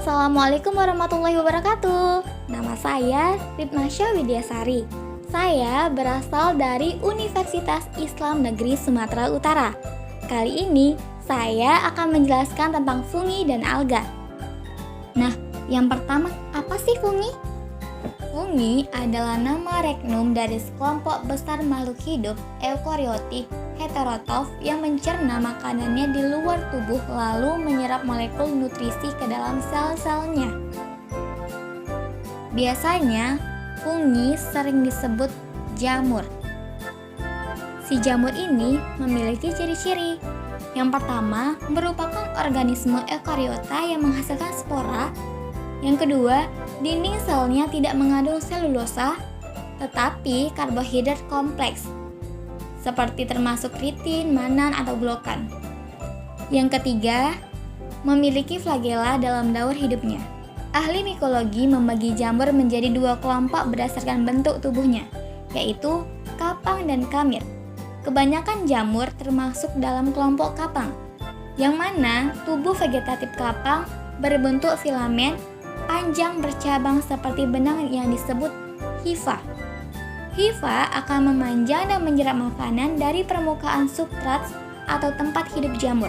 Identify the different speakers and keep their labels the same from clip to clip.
Speaker 1: Assalamualaikum warahmatullahi wabarakatuh. Nama saya Ritmasya Widyasari. Saya berasal dari Universitas Islam Negeri Sumatera Utara. Kali ini saya akan menjelaskan tentang fungi dan alga. Nah, yang pertama, apa sih fungi? Fungi adalah nama regnum dari sekelompok besar makhluk hidup eukariotik heterotrof yang mencerna makanannya di luar tubuh lalu menyerap molekul nutrisi ke dalam sel-selnya. Biasanya, fungi sering disebut jamur. Si jamur ini memiliki ciri-ciri. Yang pertama, merupakan organisme eukariota yang menghasilkan spora. Yang kedua, dinding selnya tidak mengandung selulosa, tetapi karbohidrat kompleks, seperti termasuk kritin, mannan, atau glokan. Yang ketiga, memiliki flagela dalam daur hidupnya. Ahli mikologi membagi jamur menjadi dua kelompok berdasarkan bentuk tubuhnya, yaitu kapang dan kamir. Kebanyakan jamur termasuk dalam kelompok kapang, yang mana tubuh vegetatif kapang berbentuk filamen panjang bercabang seperti benang yang disebut hifa. Hifa akan memanjang dan menyerap makanan dari permukaan substrat atau tempat hidup jamur.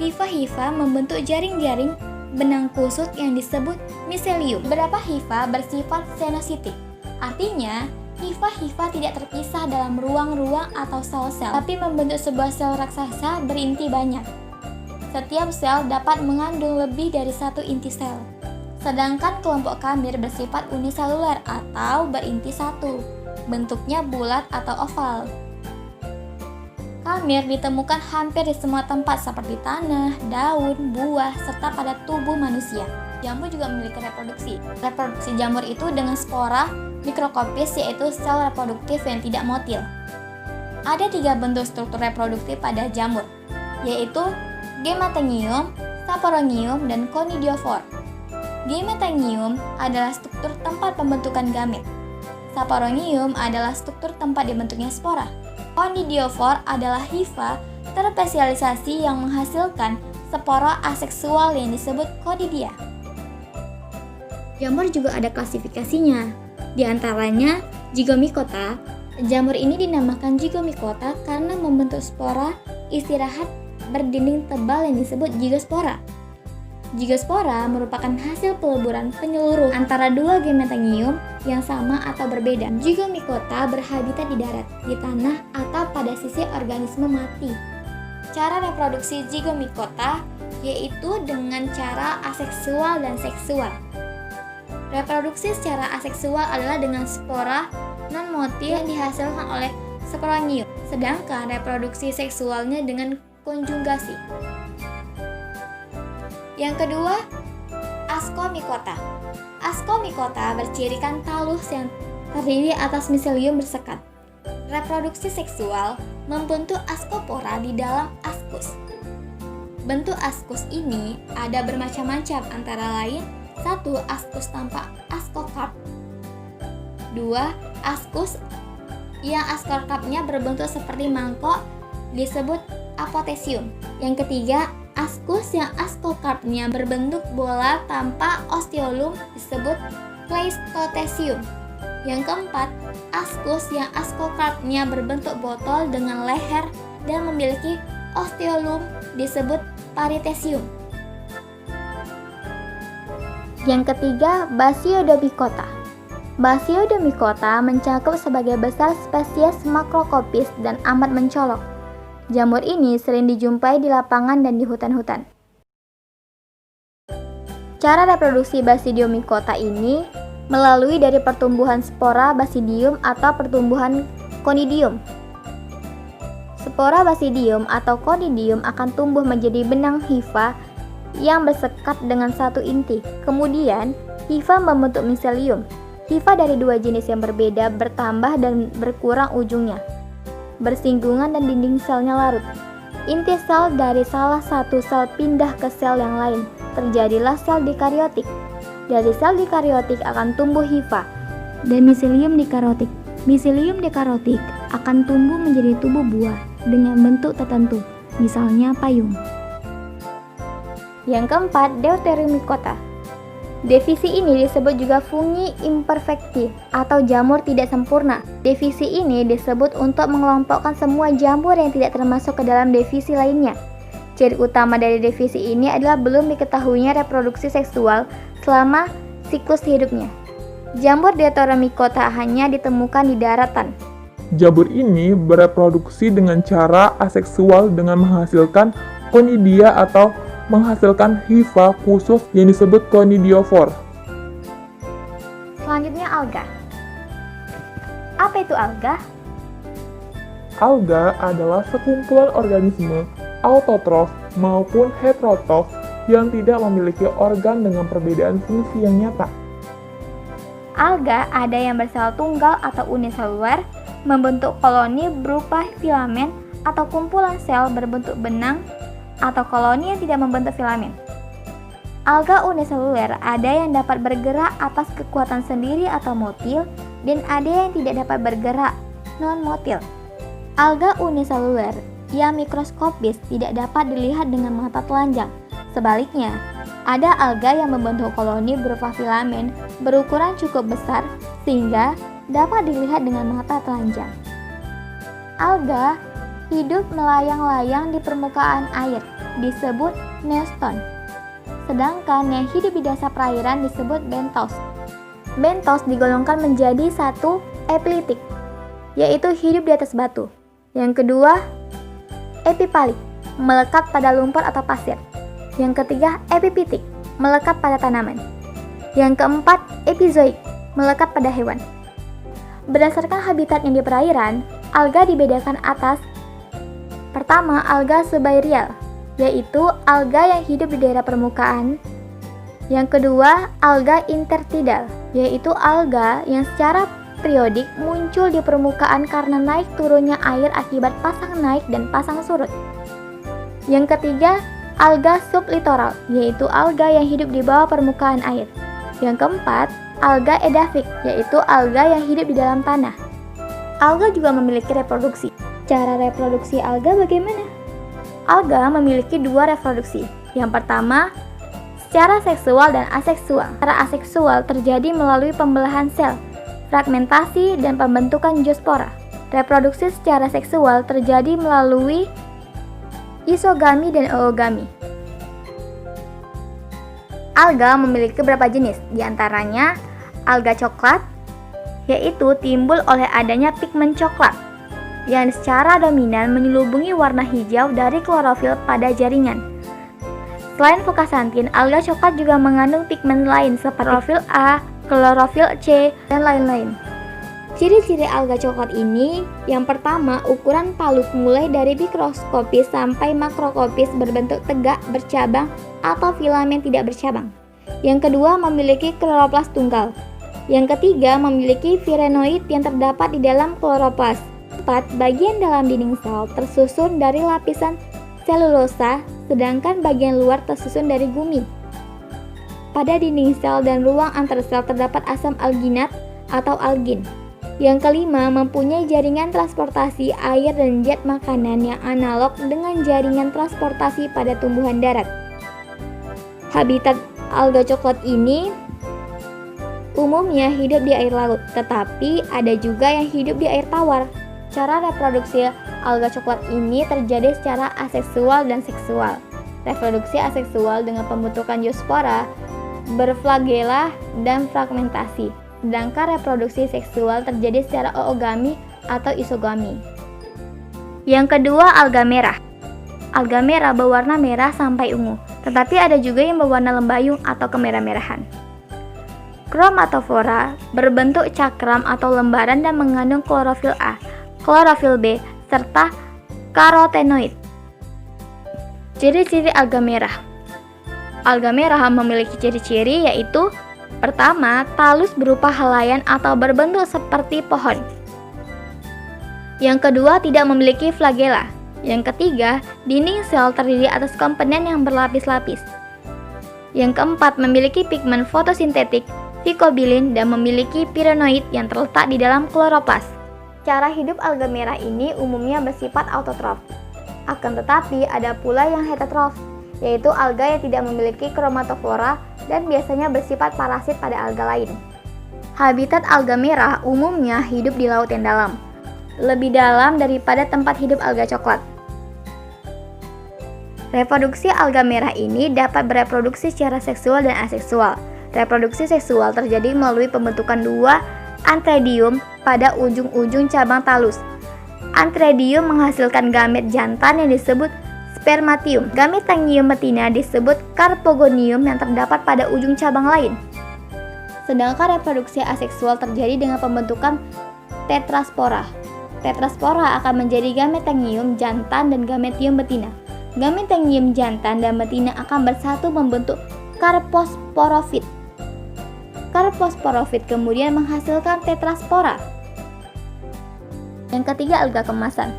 Speaker 1: Hifa-hifa membentuk jaring-jaring benang kusut yang disebut miselium. Beberapa hifa bersifat senositik, artinya hifa-hifa tidak terpisah dalam ruang-ruang atau sel-sel, tapi membentuk sebuah sel raksasa berinti banyak. Setiap sel dapat mengandung lebih dari satu inti sel. Sedangkan kelompok kamir bersifat uniseluler atau berinti satu, bentuknya bulat atau oval. Kamir ditemukan hampir di semua tempat seperti tanah, daun, buah, serta pada tubuh manusia. Jamur juga memiliki reproduksi. Reproduksi jamur itu dengan spora mikrokopis, yaitu sel reproduktif yang tidak motil. Ada 3 bentuk struktur reproduktif pada jamur, yaitu Gemathenium, Saporongium, dan Conidiophore. Gemathenium adalah struktur tempat pembentukan gamet. Saporongium adalah struktur tempat dibentuknya spora. Conidiophore adalah hifa terspesialisasi yang menghasilkan spora aseksual yang disebut conidia. Jamur juga ada klasifikasinya. Di antaranya Zygomicota. Jamur ini dinamakan Zygomicota karena membentuk spora istirahat berdinding tebal yang disebut zygospora. Zygospora merupakan hasil peleburan penyeluruh antara 2 Gemathenium yang sama atau berbeda. Zygomicota berhabitat di darat, di tanah, atau pada sisi organisme mati. Cara reproduksi Zygomicota yaitu dengan cara aseksual dan seksual. Reproduksi secara aseksual adalah dengan spora non-motil yang dihasilkan oleh Saporongium, sedangkan reproduksi seksualnya dengan konjugasi. Yang kedua, Ascomycota. Ascomycota bercirikan talus yang terdiri atas miselium bersekat. Reproduksi seksual membentuk askopora di dalam askus. Bentuk askus ini ada bermacam-macam, antara lain 1. Askus tanpa askokarp. 2. Askus yang askokarpnya berbentuk seperti mangkok disebut apotesium. Yang ketiga, askus yang askokarpnya berbentuk bola tanpa osteolum disebut pleistotesium. Yang keempat, askus yang askokarpnya berbentuk botol dengan leher dan memiliki osteolum disebut paritesium. Yang ketiga, Basidiomycota. Basidiomycota mencakup sebagai besar spesies makrokopis dan amat mencolok. Jamur ini sering dijumpai di lapangan dan di hutan-hutan. Cara reproduksi Basidiomycota ini melalui dari pertumbuhan spora basidium atau pertumbuhan conidium. Spora basidium atau conidium akan tumbuh menjadi benang hifa yang bersekat dengan satu inti. Kemudian, hifa membentuk miselium. Hifa dari 2 jenis yang berbeda bertambah dan berkurang ujungnya, bersinggungan dan dinding selnya larut. Inti sel dari salah satu sel pindah ke sel yang lain. Terjadilah sel dikariotik. Dari sel dikariotik akan tumbuh hifa dan miselium dikarotik. Miselium dikarotik akan tumbuh menjadi tubuh buah dengan bentuk tertentu, misalnya payung. Yang keempat, Deuteromycota. Divisi ini disebut juga fungi imperfecti atau jamur tidak sempurna. Divisi ini disebut untuk mengelompokkan semua jamur yang tidak termasuk ke dalam divisi lainnya. Ciri utama dari divisi ini adalah belum diketahuinya reproduksi seksual selama siklus hidupnya. Jamur Deuteromycota hanya ditemukan di daratan.
Speaker 2: Jamur ini bereproduksi dengan cara aseksual dengan menghasilkan conidia atau menghasilkan hifa khusus yang disebut conidiofor.
Speaker 1: Selanjutnya alga. Apa itu alga?
Speaker 2: Alga adalah sekumpulan organisme autotrof maupun heterotrof yang tidak memiliki organ dengan perbedaan fungsi yang nyata.
Speaker 1: Alga ada yang bersel tunggal atau uniseluler, membentuk koloni berupa filamen atau kumpulan sel berbentuk benang, atau koloni yang tidak membentuk filamen. Alga uniseluler ada yang dapat bergerak atas kekuatan sendiri atau motil, dan ada yang tidak dapat bergerak non-motil. Alga uniseluler yang mikroskopis tidak dapat dilihat dengan mata telanjang. Sebaliknya, ada alga yang membentuk koloni berupa filamen berukuran cukup besar sehingga dapat dilihat dengan mata telanjang. Alga hidup melayang-layang di permukaan air, disebut neoston. Sedangkan yang hidup di dasar perairan disebut bentos. Bentos digolongkan menjadi satu epilitik, yaitu hidup di atas batu. Yang kedua, epipalik, melekat pada lumpur atau pasir. Yang ketiga, epipitik, melekat pada tanaman. Yang keempat, epizoik, melekat pada hewan. Berdasarkan habitatnya di perairan, alga dibedakan atas. Pertama, alga subaerial, yaitu alga yang hidup di daerah permukaan. Yang kedua, alga intertidal, yaitu alga yang secara periodik muncul di permukaan karena naik turunnya air akibat pasang naik dan pasang surut. Yang ketiga, alga sublitoral, yaitu alga yang hidup di bawah permukaan air. Yang keempat, alga edafik, yaitu alga yang hidup di dalam tanah. Alga juga memiliki reproduksi. Cara reproduksi alga bagaimana? Alga memiliki dua reproduksi. Yang pertama, secara seksual dan aseksual. Secara aseksual terjadi melalui pembelahan sel, fragmentasi, dan pembentukan zoospora. Reproduksi secara seksual terjadi melalui isogami dan oogami. Alga memiliki beberapa jenis, diantaranya alga coklat, yaitu timbul oleh adanya pigmen coklat yang secara dominan menyelubungi warna hijau dari klorofil pada jaringan. Selain fokasantin, alga coklat juga mengandung pigmen lain seperti klorofil A, klorofil C, dan lain-lain. Ciri-ciri alga coklat ini, yang pertama, ukuran palus mulai dari mikroskopis sampai makroskopis berbentuk tegak, bercabang, atau filamen tidak bercabang. Yang kedua, memiliki kloroplas tunggal. Yang ketiga, memiliki firenoid yang terdapat di dalam kloroplas. 4. Bagian dalam dinding sel tersusun dari lapisan selulosa, sedangkan bagian luar tersusun dari gumi. Pada dinding sel dan ruang antar sel terdapat asam alginat atau algin. Yang kelima, mempunyai jaringan transportasi air dan zat makanan yang analog dengan jaringan transportasi pada tumbuhan darat. Habitat alga coklat ini umumnya hidup di air laut, tetapi ada juga yang hidup di air tawar. Cara reproduksi alga coklat ini terjadi secara aseksual dan seksual. Reproduksi aseksual dengan pembentukan zoospora, berflagela, dan fragmentasi. Sedangkan reproduksi seksual terjadi secara oogami atau isogami. Yang kedua, alga merah. Alga merah berwarna merah sampai ungu, tetapi ada juga yang berwarna lembayung atau kemerah-merahan. Chromatophora berbentuk cakram atau lembaran dan mengandung klorofil A, klorofil B, serta karotenoid. Ciri-ciri alga merah. Alga merah memiliki ciri-ciri yaitu: pertama, talus berupa helaian atau berbentuk seperti pohon. Yang kedua, tidak memiliki flagela. Yang ketiga, dinding sel terdiri atas komponen yang berlapis-lapis. Yang keempat, memiliki pigmen fotosintetik, phycobilin, dan memiliki pirenoid yang terletak di dalam kloroplas. Cara hidup alga merah ini umumnya bersifat autotrof. Akan tetapi ada pula yang heterotrof, yaitu alga yang tidak memiliki kromatofora dan biasanya bersifat parasit pada alga lain. Habitat alga merah umumnya hidup di laut yang dalam, lebih dalam daripada tempat hidup alga coklat. Reproduksi alga merah ini dapat bereproduksi secara seksual dan aseksual. Reproduksi seksual terjadi melalui pembentukan dua antheridium pada ujung-ujung cabang talus. Antheridium menghasilkan gamet jantan yang disebut spermatium. Gamet tangium betina disebut carpogonium yang terdapat pada ujung cabang lain. Sedangkan reproduksi aseksual terjadi dengan pembentukan tetraspora. Tetraspora akan menjadi gametangium jantan dan gametium betina. Gametangium jantan dan betina akan bersatu membentuk karposporofit. Karposporofit kemudian menghasilkan tetraspora. Yang ketiga, alga keemasan.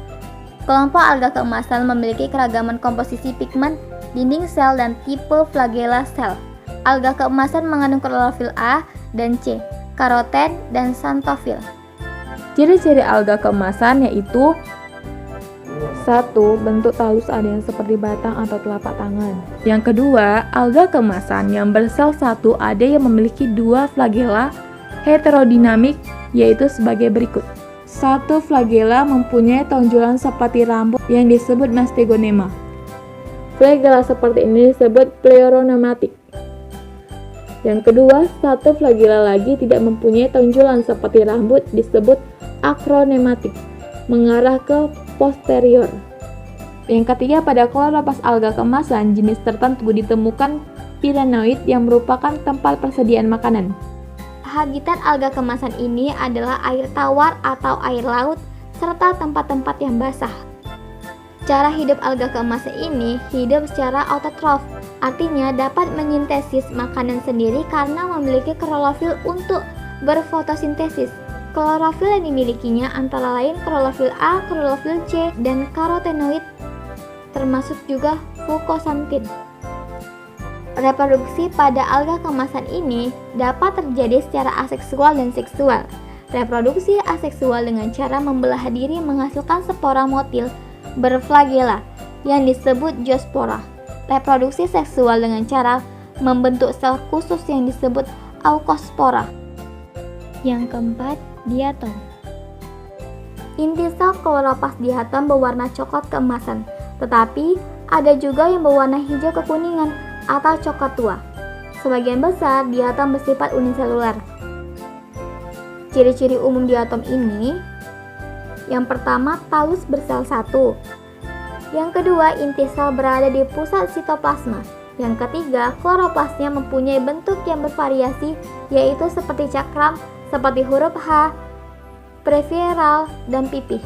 Speaker 1: Kelompok alga keemasan memiliki keragaman komposisi pigmen, dinding sel, dan tipe flagella sel. Alga keemasan mengandung klorofil A dan C, karoten, dan xanthofil.
Speaker 3: Ciri-ciri alga keemasan yaitu 1. Bentuk talus ada yang seperti batang atau telapak tangan. Yang kedua, alga keemasan yang bersel satu ada yang memiliki dua flagella heterodinamik, yaitu sebagai berikut. 1. Flagella mempunyai tonjolan seperti rambut yang disebut mastegonema. Flagella seperti ini disebut pleurogrammatic. Yang kedua, 1 flagella lagi tidak mempunyai tonjolan seperti rambut disebut acronematic, mengarah ke posterior. Yang ketiga, pada kloroplast alga keemasan jenis tertentu ditemukan pirenoid yang merupakan tempat persediaan makanan.
Speaker 1: Habitat alga keemasan ini adalah air tawar atau air laut serta tempat-tempat yang basah. Cara hidup alga keemasan ini hidup secara autotrof, artinya dapat menyintesis makanan sendiri karena memiliki klorofil untuk berfotosintesis. Klorofil yang dimilikinya antara lain klorofil A, klorofil C, dan karotenoid, termasuk juga fukosantin. Reproduksi pada alga keemasan ini dapat terjadi secara aseksual dan seksual. Reproduksi aseksual dengan cara membelah diri menghasilkan spora motil berflagella yang disebut zoospora. Reproduksi seksual dengan cara membentuk sel khusus yang disebut aukospora. Yang keempat, diatom. Inti sel kloroplast diatom berwarna coklat keemasan, tetapi ada juga yang berwarna hijau kekuningan atau coklat tua. Sebagian besar diatom bersifat uniseluler. Ciri-ciri umum diatom ini, yang pertama, talus bersel satu. Yang kedua, inti sel berada di pusat sitoplasma. Yang ketiga, kloroplasnya mempunyai bentuk yang bervariasi, yaitu seperti cakram, seperti huruf H, previral, dan pipih.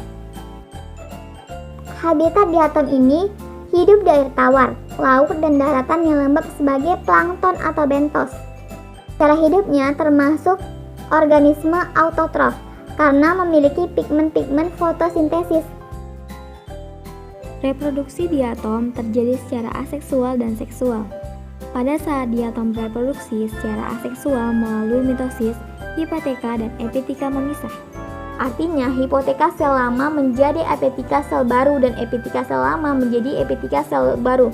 Speaker 4: Habitat diatom ini hidup di air tawar, laut, dan daratan yang lembab sebagai plankton atau bentos. Cara hidupnya termasuk organisme autotrof karena memiliki pigmen-pigmen fotosintesis.
Speaker 1: Reproduksi diatom terjadi secara aseksual dan seksual. Pada saat diatom bereproduksi secara aseksual melalui mitosis, hipoteka dan epitika memisah. Artinya, hipoteka sel lama menjadi epitika sel baru dan epitika sel lama menjadi epitika sel baru.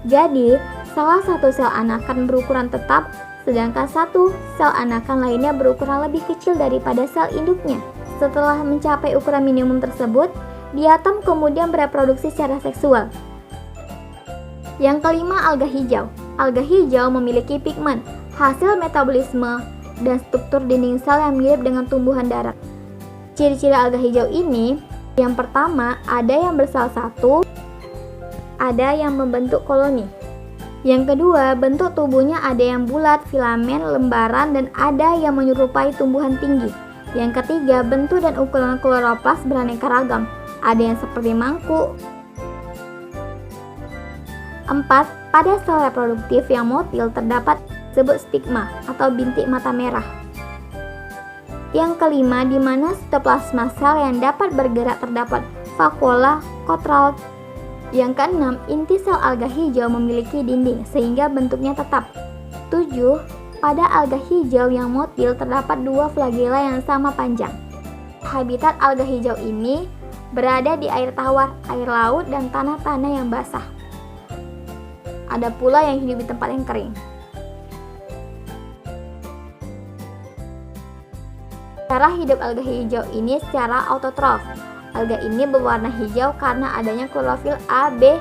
Speaker 1: Jadi, salah satu sel anakan berukuran tetap, sedangkan satu sel anakan lainnya berukuran lebih kecil daripada sel induknya. Setelah mencapai ukuran minimum tersebut, diatom kemudian bereproduksi secara seksual. Yang kelima, alga hijau. Alga hijau memiliki pigmen, hasil metabolisme, dan struktur dinding sel yang mirip dengan tumbuhan darat. Ciri-ciri alga hijau ini, yang pertama, ada yang bersel satu, ada yang membentuk koloni. Yang kedua, bentuk tubuhnya ada yang bulat, filamen, lembaran, dan ada yang menyerupai tumbuhan tinggi. Yang ketiga, bentuk dan ukuran kloroplas beraneka ragam, ada yang seperti mangkuk. 4. Pada sel reproduktif yang motil terdapat disebut stigma atau bintik mata merah. Yang kelima, di mana sitoplasma sel yang dapat bergerak terdapat vakuola kotral. Yang keenam, inti sel alga hijau memiliki dinding sehingga bentuknya tetap. 7. Pada alga hijau yang motil terdapat dua flagella yang sama panjang. Habitat alga hijau ini berada di air tawar, air laut, dan tanah-tanah yang basah. Ada pula yang hidup di tempat yang kering. Cara hidup alga hijau ini secara autotrof. Alga ini berwarna hijau karena adanya klorofil A, B,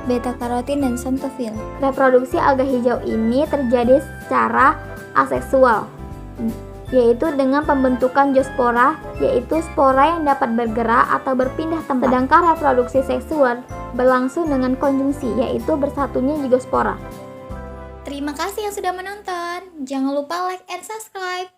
Speaker 1: beta-karotin, dan xanthofil. Reproduksi alga hijau ini terjadi secara aseksual, yaitu dengan pembentukan zoospora, yaitu spora yang dapat bergerak atau berpindah tempat. Sedangkan reproduksi seksual berlangsung dengan konjungsi, yaitu bersatunya zigospora. Terima kasih yang sudah menonton. Jangan lupa like and subscribe.